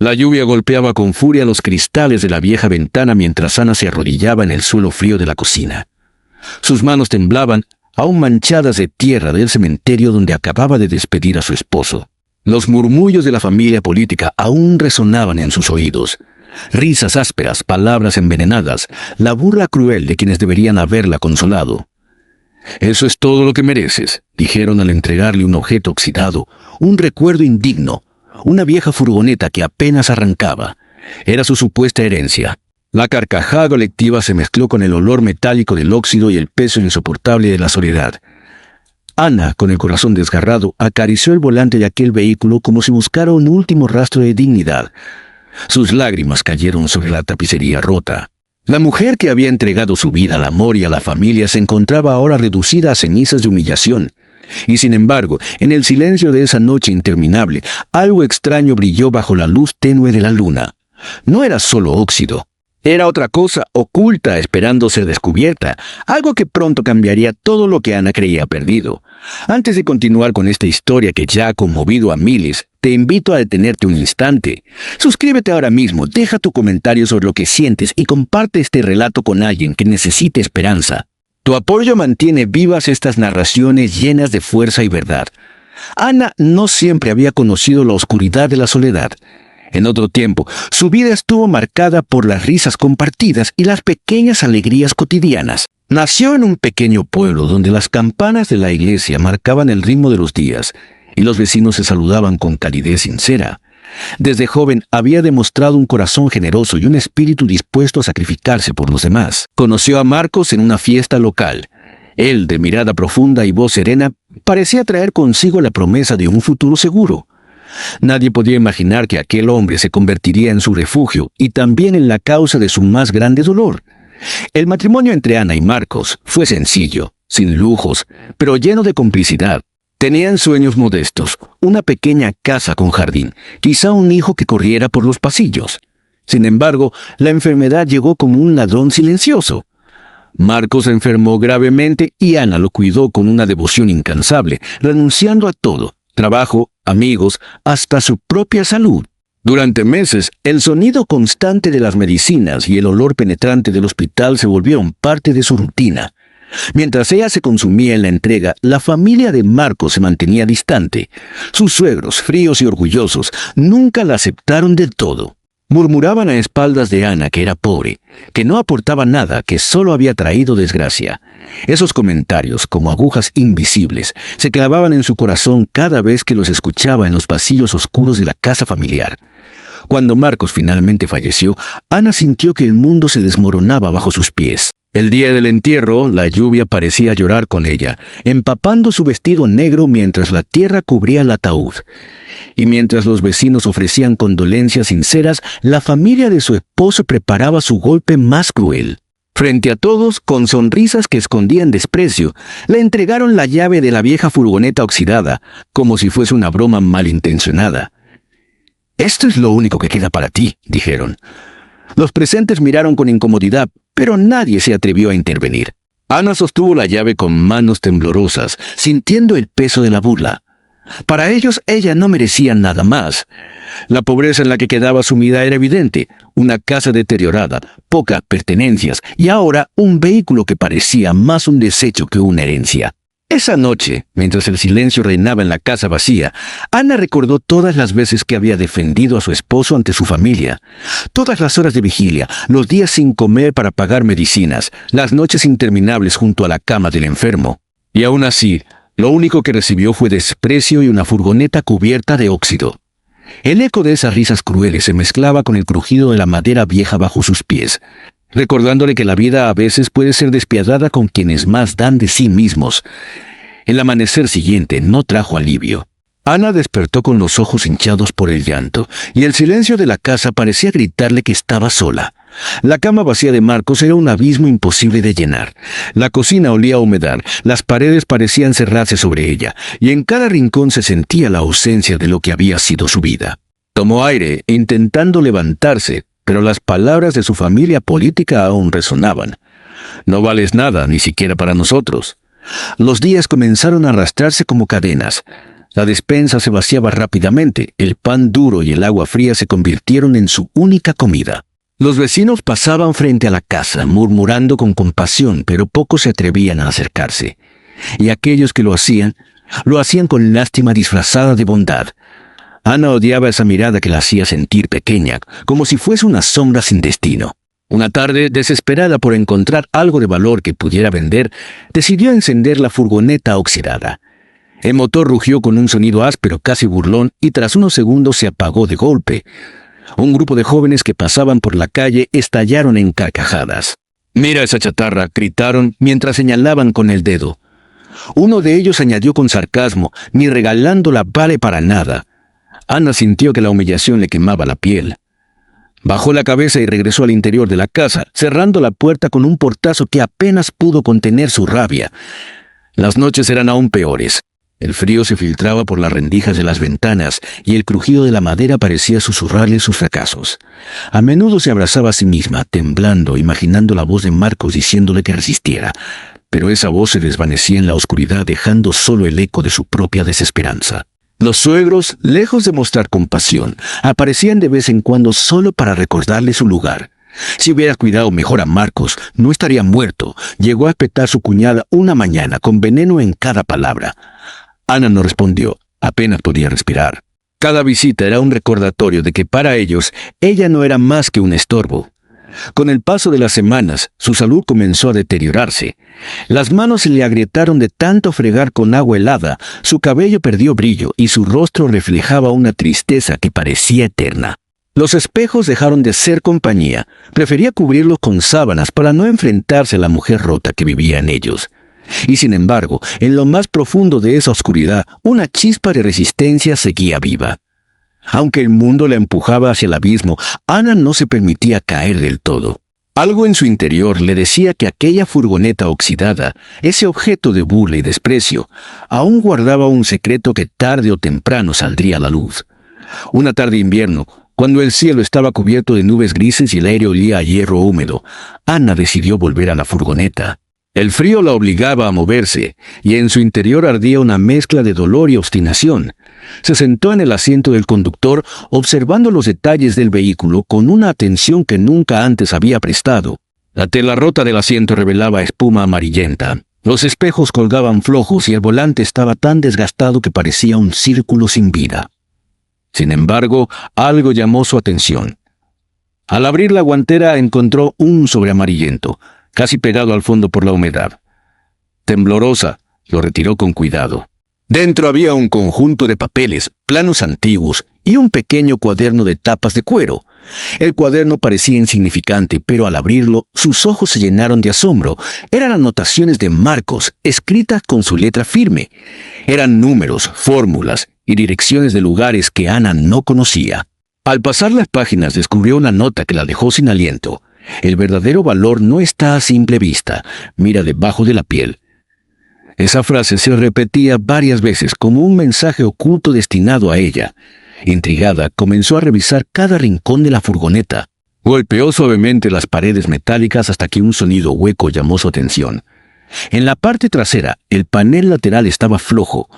La lluvia golpeaba con furia los cristales de la vieja ventana mientras Ana se arrodillaba en el suelo frío de la cocina. Sus manos temblaban, aún manchadas de tierra del cementerio donde acababa de despedir a su esposo. Los murmullos de la familia política aún resonaban en sus oídos. Risas ásperas, palabras envenenadas, la burla cruel de quienes deberían haberla consolado. «Eso es todo lo que mereces», dijeron al entregarle un objeto oxidado, un recuerdo indigno, una vieja furgoneta que apenas arrancaba. Era su supuesta herencia. La carcajada colectiva se mezcló con el olor metálico del óxido y el peso insoportable de la soledad. Ana, con el corazón desgarrado, acarició el volante de aquel vehículo como si buscara un último rastro de dignidad. Sus lágrimas cayeron sobre la tapicería rota. La mujer que había entregado su vida al amor y a la familia se encontraba ahora reducida a cenizas de humillación. Y sin embargo, en el silencio de esa noche interminable, algo extraño brilló bajo la luz tenue de la luna. No era solo óxido. Era otra cosa oculta esperando ser descubierta, algo que pronto cambiaría todo lo que Ana creía perdido. Antes de continuar con esta historia que ya ha conmovido a miles, te invito a detenerte un instante. Suscríbete ahora mismo, deja tu comentario sobre lo que sientes y comparte este relato con alguien que necesite esperanza. Tu apoyo mantiene vivas estas narraciones llenas de fuerza y verdad. Ana no siempre había conocido la oscuridad de la soledad. En otro tiempo, su vida estuvo marcada por las risas compartidas y las pequeñas alegrías cotidianas. Nació en un pequeño pueblo donde las campanas de la iglesia marcaban el ritmo de los días y los vecinos se saludaban con calidez sincera. Desde joven había demostrado un corazón generoso y un espíritu dispuesto a sacrificarse por los demás. Conoció a Marcos en una fiesta local. Él, de mirada profunda y voz serena, parecía traer consigo la promesa de un futuro seguro. Nadie podía imaginar que aquel hombre se convertiría en su refugio y también en la causa de su más grande dolor. El matrimonio entre Ana y Marcos fue sencillo, sin lujos, pero lleno de complicidad. Tenían sueños modestos, una pequeña casa con jardín, quizá un hijo que corriera por los pasillos. Sin embargo, la enfermedad llegó como un ladrón silencioso. Marcos se enfermó gravemente y Ana lo cuidó con una devoción incansable, renunciando a todo: trabajo, amigos, hasta su propia salud. Durante meses, el sonido constante de las medicinas y el olor penetrante del hospital se volvieron parte de su rutina. Mientras ella se consumía en la entrega, la familia de Marcos se mantenía distante. Sus suegros, fríos y orgullosos, nunca la aceptaron del todo. Murmuraban a espaldas de Ana que era pobre, que no aportaba nada, que solo había traído desgracia. Esos comentarios, como agujas invisibles, se clavaban en su corazón cada vez que los escuchaba en los pasillos oscuros de la casa familiar. Cuando Marcos finalmente falleció, Ana sintió que el mundo se desmoronaba bajo sus pies. El día del entierro, la lluvia parecía llorar con ella, empapando su vestido negro mientras la tierra cubría el ataúd. Y mientras los vecinos ofrecían condolencias sinceras, la familia de su esposo preparaba su golpe más cruel. Frente a todos, con sonrisas que escondían desprecio, le entregaron la llave de la vieja furgoneta oxidada, como si fuese una broma malintencionada. «Esto es lo único que queda para ti», dijeron. Los presentes miraron con incomodidad, pero nadie se atrevió a intervenir. Ana sostuvo la llave con manos temblorosas, sintiendo el peso de la burla. Para ellos, ella no merecía nada más. La pobreza en la que quedaba sumida era evidente: una casa deteriorada, pocas pertenencias y ahora un vehículo que parecía más un desecho que una herencia. Esa noche, mientras el silencio reinaba en la casa vacía, Ana recordó todas las veces que había defendido a su esposo ante su familia. Todas las horas de vigilia, los días sin comer para pagar medicinas, las noches interminables junto a la cama del enfermo. Y aún así, lo único que recibió fue desprecio y una furgoneta cubierta de óxido. El eco de esas risas crueles se mezclaba con el crujido de la madera vieja bajo sus pies, recordándole que la vida a veces puede ser despiadada con quienes más dan de sí mismos. El amanecer siguiente no trajo alivio. Ana despertó con los ojos hinchados por el llanto, y el silencio de la casa parecía gritarle que estaba sola. La cama vacía de Marcos era un abismo imposible de llenar. La cocina olía a humedad, las paredes parecían cerrarse sobre ella, y en cada rincón se sentía la ausencia de lo que había sido su vida. Tomó aire, intentando levantarse, pero las palabras de su familia política aún resonaban. «No vales nada, ni siquiera para nosotros». Los días comenzaron a arrastrarse como cadenas. La despensa se vaciaba rápidamente, el pan duro y el agua fría se convirtieron en su única comida. Los vecinos pasaban frente a la casa, murmurando con compasión, pero pocos se atrevían a acercarse. Y aquellos que lo hacían con lástima disfrazada de bondad. Ana odiaba esa mirada que la hacía sentir pequeña, como si fuese una sombra sin destino. Una tarde, desesperada por encontrar algo de valor que pudiera vender, decidió encender la furgoneta oxidada. El motor rugió con un sonido áspero, casi burlón, y tras unos segundos se apagó de golpe. Un grupo de jóvenes que pasaban por la calle estallaron en carcajadas. «¡Mira esa chatarra!», gritaron mientras señalaban con el dedo. Uno de ellos añadió con sarcasmo: «Ni regalándola vale para nada». Ana sintió que la humillación le quemaba la piel. Bajó la cabeza y regresó al interior de la casa, cerrando la puerta con un portazo que apenas pudo contener su rabia. Las noches eran aún peores. El frío se filtraba por las rendijas de las ventanas y el crujido de la madera parecía susurrarle sus fracasos. A menudo se abrazaba a sí misma, temblando, imaginando la voz de Marcos diciéndole que resistiera. Pero esa voz se desvanecía en la oscuridad, dejando solo el eco de su propia desesperanza. Los suegros, lejos de mostrar compasión, aparecían de vez en cuando solo para recordarle su lugar. Si hubiera cuidado mejor a Marcos, no estaría muerto. Llegó a espetar su cuñada una mañana, con veneno en cada palabra. Ana no respondió, apenas podía respirar. Cada visita era un recordatorio de que para ellos ella no era más que un estorbo. Con el paso de las semanas, su salud comenzó a deteriorarse. Las manos se le agrietaron de tanto fregar con agua helada, su cabello perdió brillo y su rostro reflejaba una tristeza que parecía eterna. Los espejos dejaron de ser compañía. Prefería cubrirlos con sábanas para no enfrentarse a la mujer rota que vivía en ellos. Y sin embargo, en lo más profundo de esa oscuridad, una chispa de resistencia seguía viva. Aunque el mundo la empujaba hacia el abismo, Ana no se permitía caer del todo. Algo en su interior le decía que aquella furgoneta oxidada, ese objeto de burla y desprecio, aún guardaba un secreto que tarde o temprano saldría a la luz. Una tarde de invierno, cuando el cielo estaba cubierto de nubes grises y el aire olía a hierro húmedo, Ana decidió volver a la furgoneta. El frío la obligaba a moverse, y en su interior ardía una mezcla de dolor y obstinación. Se sentó en el asiento del conductor, observando los detalles del vehículo con una atención que nunca antes había prestado. La tela rota del asiento revelaba espuma amarillenta. Los espejos colgaban flojos y el volante estaba tan desgastado que parecía un círculo sin vida. Sin embargo, algo llamó su atención. Al abrir la guantera encontró un sobre amarillento, casi pegado al fondo por la humedad. Temblorosa, lo retiró con cuidado. Dentro había un conjunto de papeles, planos antiguos y un pequeño cuaderno de tapas de cuero. El cuaderno parecía insignificante, pero al abrirlo, sus ojos se llenaron de asombro. Eran anotaciones de Marcos, escritas con su letra firme. Eran números, fórmulas y direcciones de lugares que Ana no conocía. Al pasar las páginas descubrió una nota que la dejó sin aliento. El verdadero valor no está a simple vista, mira debajo de la piel. Esa frase se repetía varias veces como un mensaje oculto destinado a ella. Intrigada, comenzó a revisar cada rincón de la furgoneta. Golpeó suavemente las paredes metálicas hasta que un sonido hueco llamó su atención. En la parte trasera, el panel lateral estaba flojo.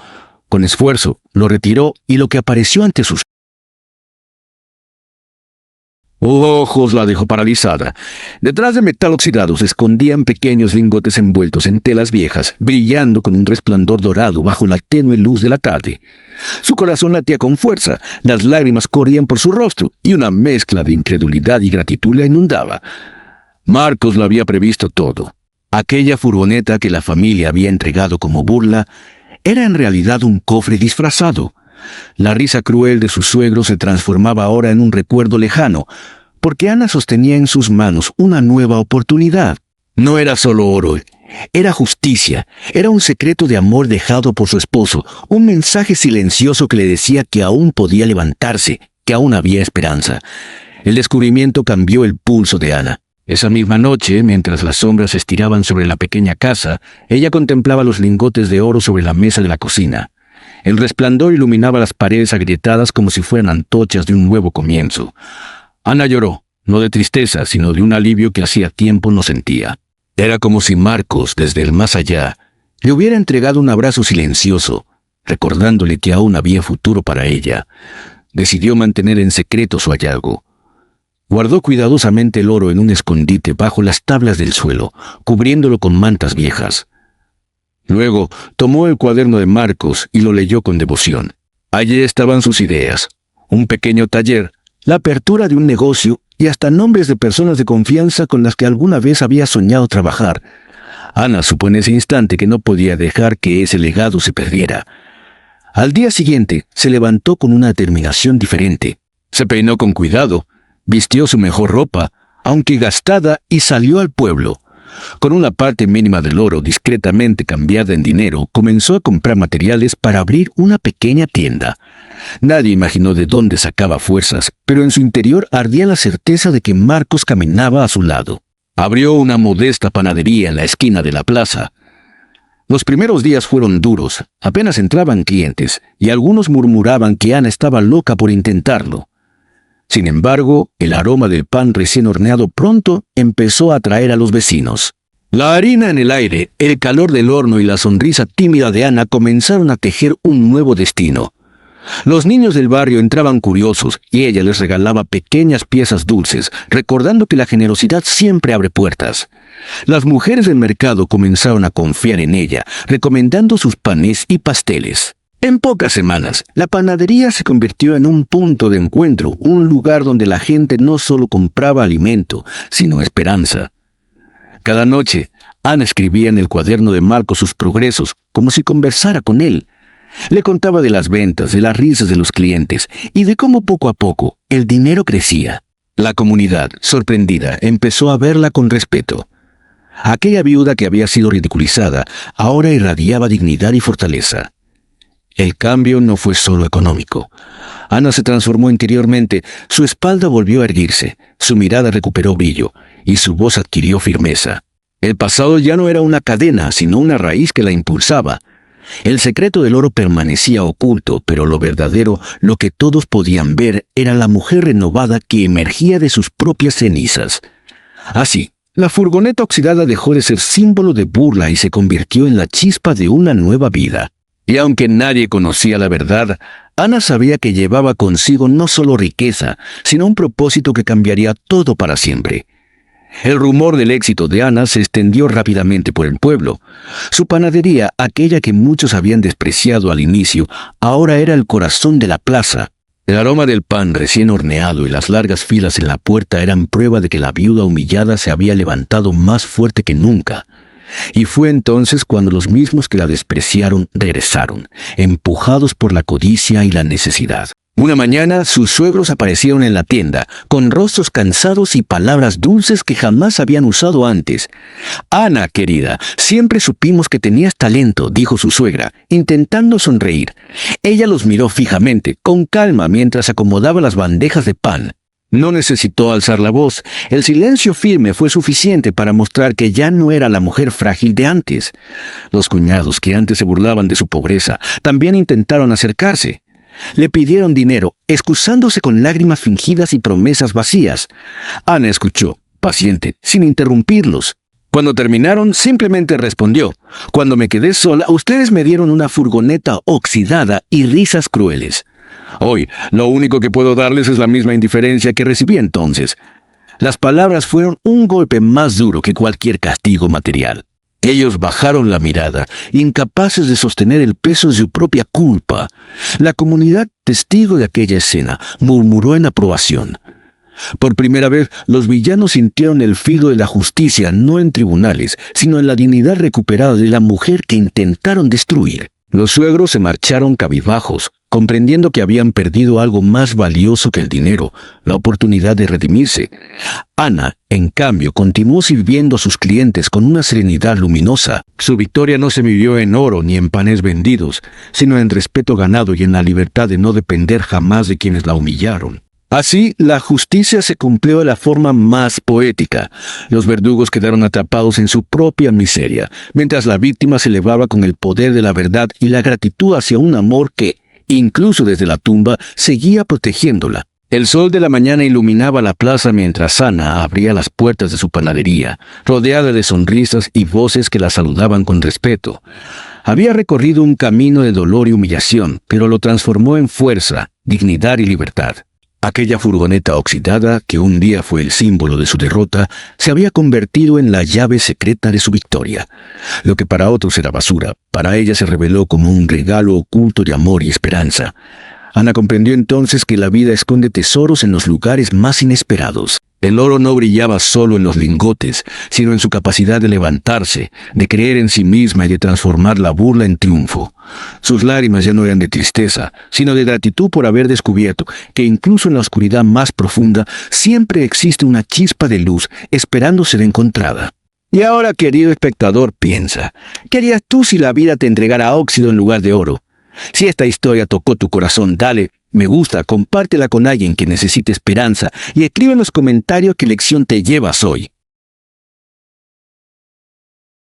Con esfuerzo, lo retiró y lo que apareció ante sus ojos la dejó paralizada. Detrás de metal oxidado se escondían pequeños lingotes envueltos en telas viejas, brillando con un resplandor dorado bajo la tenue luz de la tarde. Su corazón latía con fuerza, las lágrimas corrían por su rostro y una mezcla de incredulidad y gratitud la inundaba. Marcos lo había previsto todo. Aquella furgoneta que la familia había entregado como burla era en realidad un cofre disfrazado. La risa cruel de su suegro se transformaba ahora en un recuerdo lejano, porque Ana sostenía en sus manos una nueva oportunidad. No era solo oro, era justicia, era un secreto de amor dejado por su esposo, un mensaje silencioso que le decía que aún podía levantarse, que aún había esperanza. El descubrimiento cambió el pulso de Ana. Esa misma noche, mientras las sombras se estiraban sobre la pequeña casa, ella contemplaba los lingotes de oro sobre la mesa de la cocina. El resplandor iluminaba las paredes agrietadas como si fueran antorchas de un nuevo comienzo. Ana lloró, no de tristeza, sino de un alivio que hacía tiempo no sentía. Era como si Marcos, desde el más allá, le hubiera entregado un abrazo silencioso, recordándole que aún había futuro para ella. Decidió mantener en secreto su hallazgo. Guardó cuidadosamente el oro en un escondite bajo las tablas del suelo, cubriéndolo con mantas viejas. Luego tomó el cuaderno de Marcos y lo leyó con devoción. Allí estaban sus ideas: un pequeño taller, la apertura de un negocio y hasta nombres de personas de confianza con las que alguna vez había soñado trabajar. Ana supo en ese instante que no podía dejar que ese legado se perdiera. Al día siguiente se levantó con una determinación diferente. Se peinó con cuidado, vistió su mejor ropa, aunque gastada, y salió al pueblo. Con una parte mínima del oro discretamente cambiada en dinero, comenzó a comprar materiales para abrir una pequeña tienda. Nadie imaginó de dónde sacaba fuerzas, pero en su interior ardía la certeza de que Marcos caminaba a su lado. Abrió una modesta panadería en la esquina de la plaza. Los primeros días fueron duros, apenas entraban clientes, y algunos murmuraban que Ana estaba loca por intentarlo. Sin embargo, el aroma del pan recién horneado pronto empezó a atraer a los vecinos. La harina en el aire, el calor del horno y la sonrisa tímida de Ana comenzaron a tejer un nuevo destino. Los niños del barrio entraban curiosos y ella les regalaba pequeñas piezas dulces, recordando que la generosidad siempre abre puertas. Las mujeres del mercado comenzaron a confiar en ella, recomendando sus panes y pasteles. En pocas semanas, la panadería se convirtió en un punto de encuentro, un lugar donde la gente no solo compraba alimento, sino esperanza. Cada noche, Ana escribía en el cuaderno de Marcos sus progresos, como si conversara con él. Le contaba de las ventas, de las risas de los clientes y de cómo poco a poco el dinero crecía. La comunidad, sorprendida, empezó a verla con respeto. Aquella viuda que había sido ridiculizada ahora irradiaba dignidad y fortaleza. El cambio no fue solo económico. Ana se transformó interiormente, su espalda volvió a erguirse, su mirada recuperó brillo y su voz adquirió firmeza. El pasado ya no era una cadena, sino una raíz que la impulsaba. El secreto del oro permanecía oculto, pero lo verdadero, lo que todos podían ver, era la mujer renovada que emergía de sus propias cenizas. Así, la furgoneta oxidada dejó de ser símbolo de burla y se convirtió en la chispa de una nueva vida. Y aunque nadie conocía la verdad, Ana sabía que llevaba consigo no solo riqueza, sino un propósito que cambiaría todo para siempre. El rumor del éxito de Ana se extendió rápidamente por el pueblo. Su panadería, aquella que muchos habían despreciado al inicio, ahora era el corazón de la plaza. El aroma del pan recién horneado y las largas filas en la puerta eran prueba de que la viuda humillada se había levantado más fuerte que nunca. Y fue entonces cuando los mismos que la despreciaron regresaron, empujados por la codicia y la necesidad. Una mañana, sus suegros aparecieron en la tienda, con rostros cansados y palabras dulces que jamás habían usado antes. «Ana, querida, siempre supimos que tenías talento», dijo su suegra, intentando sonreír. Ella los miró fijamente, con calma, mientras acomodaba las bandejas de pan. No necesitó alzar la voz. El silencio firme fue suficiente para mostrar que ya no era la mujer frágil de antes. Los cuñados, que antes se burlaban de su pobreza, también intentaron acercarse. Le pidieron dinero, excusándose con lágrimas fingidas y promesas vacías. Ana escuchó, paciente, sin interrumpirlos. Cuando terminaron, simplemente respondió: «Cuando me quedé sola, ustedes me dieron una furgoneta oxidada y risas crueles. Hoy, lo único que puedo darles es la misma indiferencia que recibí entonces». Las palabras fueron un golpe más duro que cualquier castigo material. Ellos bajaron la mirada, incapaces de sostener el peso de su propia culpa. La comunidad, testigo de aquella escena, murmuró en aprobación. Por primera vez, los villanos sintieron el filo de la justicia no en tribunales, sino en la dignidad recuperada de la mujer que intentaron destruir. Los suegros se marcharon cabizbajos, comprendiendo que habían perdido algo más valioso que el dinero, la oportunidad de redimirse. Ana, en cambio, continuó sirviendo a sus clientes con una serenidad luminosa. Su victoria no se midió en oro ni en panes vendidos, sino en respeto ganado y en la libertad de no depender jamás de quienes la humillaron. Así, la justicia se cumplió de la forma más poética. Los verdugos quedaron atrapados en su propia miseria, mientras la víctima se elevaba con el poder de la verdad y la gratitud hacia un amor que, incluso desde la tumba, seguía protegiéndola. El sol de la mañana iluminaba la plaza mientras Ana abría las puertas de su panadería, rodeada de sonrisas y voces que la saludaban con respeto. Había recorrido un camino de dolor y humillación, pero lo transformó en fuerza, dignidad y libertad. Aquella furgoneta oxidada, que un día fue el símbolo de su derrota, se había convertido en la llave secreta de su victoria. Lo que para otros era basura, para ella se reveló como un regalo oculto de amor y esperanza. Ana comprendió entonces que la vida esconde tesoros en los lugares más inesperados. El oro no brillaba solo en los lingotes, sino en su capacidad de levantarse, de creer en sí misma y de transformar la burla en triunfo. Sus lágrimas ya no eran de tristeza, sino de gratitud por haber descubierto que incluso en la oscuridad más profunda siempre existe una chispa de luz esperando ser encontrada. Y ahora, querido espectador, piensa, ¿qué harías tú si la vida te entregara óxido en lugar de oro? Si esta historia tocó tu corazón, dale me gusta, compártela con alguien que necesite esperanza y escribe en los comentarios qué lección te llevas hoy.